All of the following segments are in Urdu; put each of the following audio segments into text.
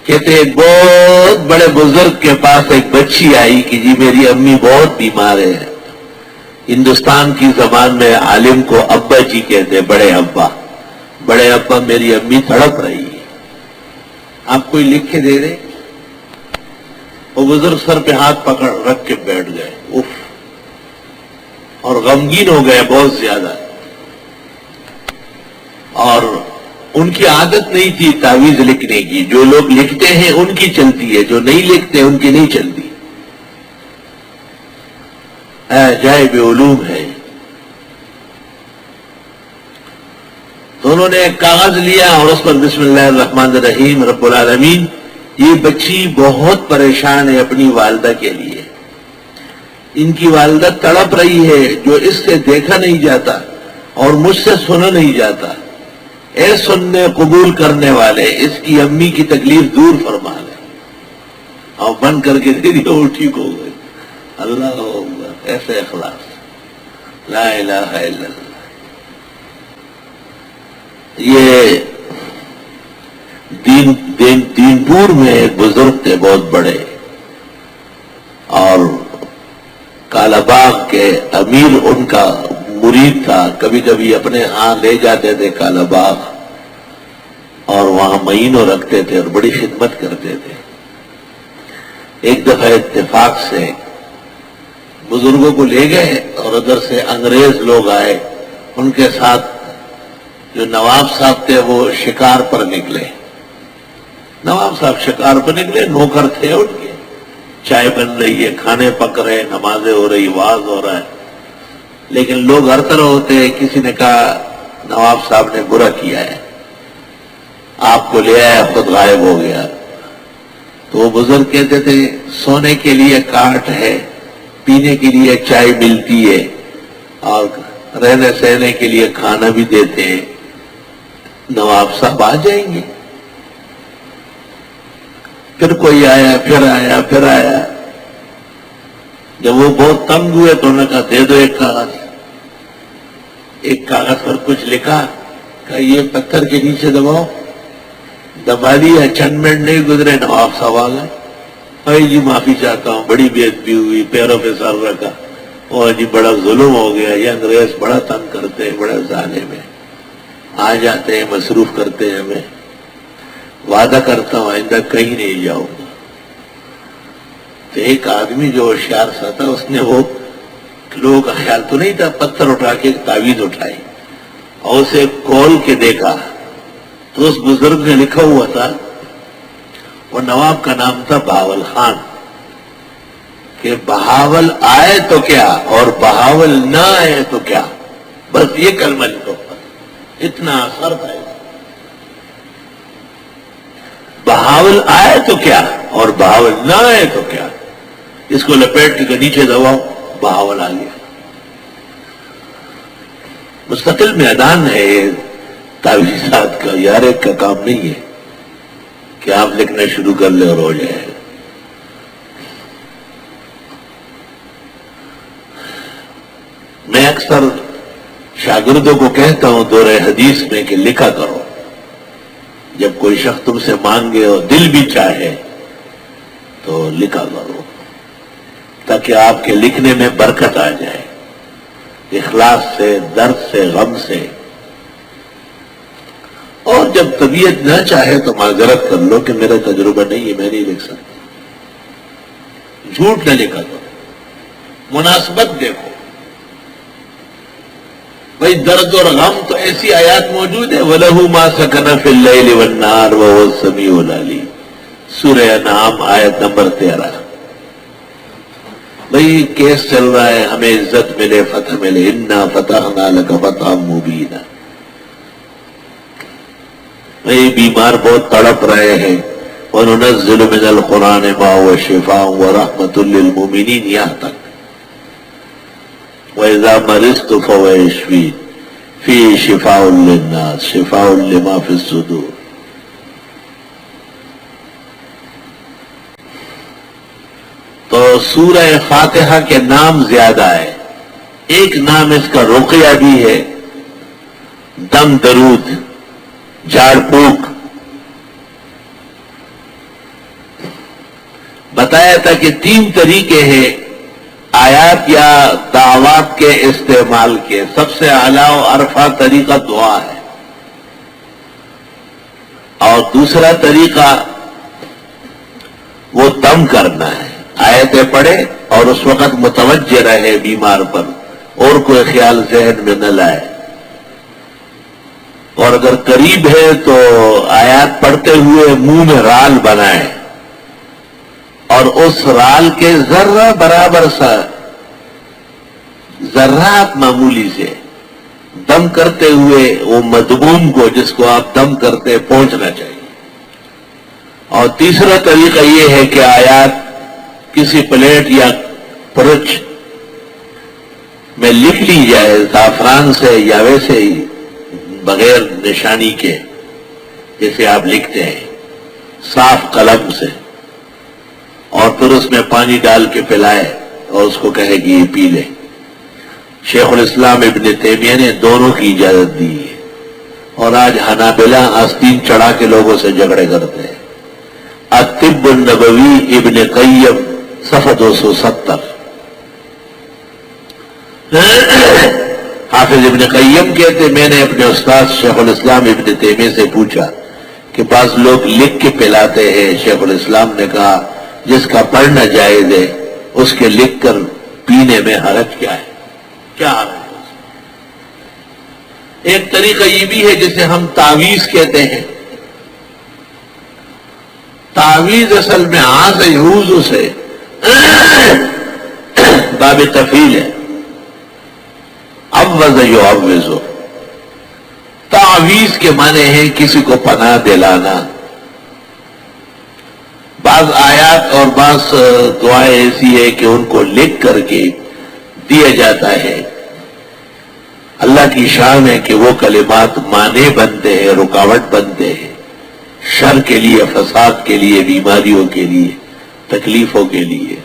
کہتے ایک بہت بڑے بزرگ کے پاس ایک بچی آئی کہ جی میری امی بہت بیمار ہے. ہندوستان کی زبان میں عالم کو ابا جی کہتے، بڑے ابا. بڑے ابا میری امی تڑپ رہی ہے، آپ کوئی لکھ کے دے دے. وہ بزرگ سر پہ ہاتھ پکڑ رکھ کے بیٹھ گئے، اف، اور غمگین ہو گئے بہت زیادہ. اور ان کی عادت نہیں تھی تعویذ لکھنے کی. جو لوگ لکھتے ہیں ان کی چلتی ہے، جو نہیں لکھتے ان کی نہیں چلتی. عجائب علوم ہے. تو انہوں نے ایک کاغذ لیا اور اس پر بسم اللہ الرحمن الرحیم رب العالمین. یہ بچی بہت پریشان ہے اپنی والدہ کے لیے. ان کی والدہ تڑپ رہی ہے، جو اس سے دیکھا نہیں جاتا اور مجھ سے سنا نہیں جاتا. اے سننے قبول کرنے والے، اس کی امی کی تکلیف دور فرما لے. اور بند کر کے دے دیا، وہ ٹھیک ہو گئی. اللہ اکبر، ایسے اخلاص، لا الہ الا اللہ. یہ دین پور میں ایک بزرگ تھے بہت بڑے، اور کالا باغ کے امیر ان کا مرید تھا. کبھی کبھی اپنے ہاں لے جاتے تھے کالا باغ، اور وہاں مہینوں رکھتے تھے اور بڑی خدمت کرتے تھے. ایک دفعہ اتفاق سے بزرگوں کو لے گئے اور ادھر سے انگریز لوگ آئے. ان کے ساتھ جو نواب صاحب تھے وہ شکار پر نکلے. نواب صاحب شکار پر نکلے، نوکر تھے ان کے. چائے بن رہی ہے، کھانے پک رہے، نمازیں ہو رہی، واز ہو رہا ہے. لیکن لوگ ہر طرح ہوتے ہیں. کسی نے کہا نواب صاحب نے برا کیا ہے، آپ کو لے آیا خود غائب ہو گیا. تو وہ بزرگ کہتے تھے سونے کے لیے کاٹ ہے، پینے کے لیے چائے ملتی ہے، اور رہنے سہنے کے لیے کھانا بھی دیتے ہیں. نواب صاحب آ جائیں گے. پھر کوئی آیا، پھر آیا، پھر آیا. جب وہ بہت تنگ ہوئے تو انہوں نے کہا دے دو ایک کاغذ. ایک کاغذ پر کچھ لکھا، کہ یہ پتھر کے نیچے دباؤ. دبا دیا، چند منٹ نہیں گزرے نواب صاحب آ گئے. بھائی جی معافی چاہتا ہوں، بڑی بے ادبی ہوئی، پیروں پہ سر رکھا. اور جی بڑا ظلم ہو گیا، یہ انگریز بڑا تنگ کرتے ہیں، بڑا ظالم ہے. آ جاتے ہیں، مصروف کرتے ہیں ہمیں. وعدہ کرتا ہوں آئندہ کہیں نہیں جاؤں گا. تو ایک آدمی جو ہوشیار سا تھا، اس نے وہ لوگوں کا خیال تو نہیں تھا، پتھر اٹھا کے تعویذ اٹھائی اور اسے کھول کے دیکھا تو اس بزرگ نے لکھا ہوا تھا، وہ نواب کا نام تھا بہاول خان، کہ بہاول آئے تو کیا اور بہاول نہ آئے تو کیا. بس یہ کلمہ لکھو. اتنا اثر تھا. بہاول آئے تو کیا اور بہاول نہ آئے تو کیا. اس کو لپیٹ کے نیچے دباؤ، بہاول آ گیا. مستقل میدان ہے یہ تعویذات کا. یار ایک کا کام نہیں ہے کہ آپ لکھنا شروع کر لیں اور ہو جائے. میں اکثر شاگردوں کو کہتا ہوں دورہ حدیث میں کہ لکھا کرو. جب کوئی شخص تم سے مانگے اور دل بھی چاہے تو لکھا کرو، تاکہ آپ کے لکھنے میں برکت آ جائے، اخلاص سے، درد سے، غم سے. اور جب طبیعت نہ چاہے تو معذرت کر لو کہ میرا تجربہ نہیں ہے، میں نہیں لکھ سکتا. جھوٹ نہ لکھا کرو، مناسبت دیکھو. بھائی درد اور غم تو ایسی آیات موجود ہے، وَلَهُ مَا سَكَنَ فِي اللَّيْلِ وَالنَّهَارِ وَهُوَ السَّمِيعُ الْعَلِيمُ، سورہ انعام آیت نمبر 13. بھئی کیس چل رہا ہے، ہمیں عزت ملے، فتح ملے. اِنَّا فَتَحْنَا لَكَ فَتْحًا مُبِينًا. بھئی بیمار بہت تڑپ رہے ہیں. وَنُنَزِّلُ مِنَ الْقُرْآنِ مَا هُوَ شِفَاءٌ وَرَحْمَةٌ لِّلْمُؤْمِنِينَ یہاں تک. وَإِذَا مَرِضْتُ فَهُوَ يَشْفِينِ فِيهِ شِفَاءٌ لِّلنَّاسِ شِفَاءٌ لِّمَا فِي الصُّدُورِ. تو سورہ فاتحہ کے نام زیادہ ہے. ایک نام اس کا رقیہ بھی ہے، دم درود، جھاڑ پھونک. بتایا تھا کہ 3 طریقے ہیں آیات یا دعوات کے استعمال کے. سب سے اعلیٰ و عرفہ طریقہ دعا ہے، اور دوسرا طریقہ وہ دم کرنا ہے. آیتیں پڑھے اور اس وقت متوجہ رہے بیمار پر، اور کوئی خیال ذہن میں نہ لائے، اور اگر قریب ہے تو آیات پڑھتے ہوئے منہ میں رال بنائے، اور اس رال کے ذرہ برابر سا ذرات معمولی سے دم کرتے ہوئے وہ مدموم کو، جس کو آپ دم کرتے، پہنچنا چاہیے. اور تیسرا طریقہ یہ ہے کہ آیات کسی پلیٹ یا پرچ میں لکھ لی جائے زعفران سے یا ویسے ہی بغیر نشانی کے، جیسے آپ لکھتے ہیں صاف قلم سے، اور پھر اس میں پانی ڈال کے پلائے اور اس کو کہے کہ یہ پی لے. شیخ الاسلام ابن تیمیہ نے دونوں کی اجازت دی ہے، اور آج حنابلہ آستین چڑھا کے لوگوں سے جھگڑے کرتے ہیں. الطب النبوی ابن قیم صفحہ 270. حافظ ابن قیم کہتے میں نے اپنے استاد شیخ الاسلام ابن تیمیہ سے پوچھا کہ بعض لوگ لکھ کے پلاتے ہیں. شیخ الاسلام نے کہا جس کا پڑھنا جائز ہے اس کے لکھ کر پینے میں حرج کیا ہے؟ کیا حرج ہے اس میں؟ ایک طریقہ یہ بھی ہے جسے ہم تعویذ کہتے ہیں. تعویذ اصل میں سے یعوذ سے باب تفعیل ہے. عوذ یعوذ، تعویذ کے معنی ہیں کسی کو پناہ دلانا. بعض آیات اور بعض دعائیں ایسی ہے کہ ان کو لکھ کر کے دیا جاتا ہے. اللہ کی شان ہے کہ وہ کلمات مانع بنتے ہیں، رکاوٹ بنتے ہیں، شر کے لیے، فساد کے لیے، بیماریوں کے لیے، تکلیفوں کے لیے.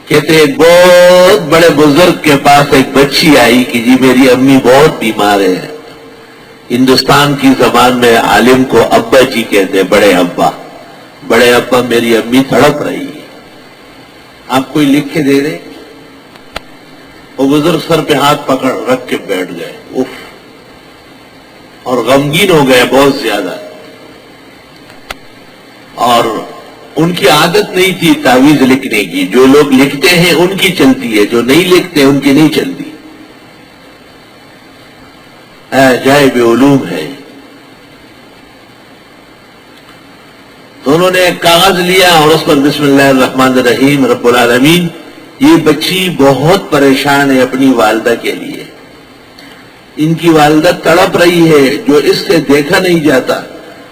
کہتے ایک بہت بڑے بزرگ کے پاس ایک بچی آئی کہ جی میری امی بہت بیمار ہے. ہندوستان کی زبان میں عالم کو ابا جی کہتے، بڑے ابا. بڑے ابا میری امی تڑپ رہی ہے، آپ کوئی لکھ کے دے دیں؟ وہ بزرگ سر پہ ہاتھ پکڑ رکھ کے بیٹھ گئے، اف، اور غمگین ہو گئے بہت زیادہ. اور ان کی عادت نہیں تھی تعویذ لکھنے کی. جو لوگ لکھتے ہیں ان کی چلتی ہے، جو نہیں لکھتے ان کی نہیں چلتی. عجائب علوم ہے. تو انہوں نے ایک کاغذ لیا اور اس پر بسم اللہ الرحمن الرحیم رب العالمین. یہ بچی بہت پریشان ہے اپنی والدہ کے لیے. ان کی والدہ تڑپ رہی ہے، جو اس سے دیکھا نہیں جاتا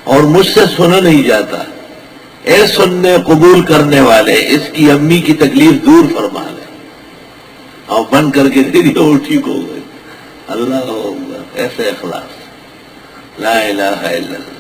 اور مجھ سے سنا نہیں جاتا. اے سننے قبول کرنے والے، اس کی امی کی تکلیف دور فرما لے. اور بند کر کے دے دیا، وہ ٹھیک ہو گئی. اللہ ایسے اخلاص، لا الہ الا اللہ.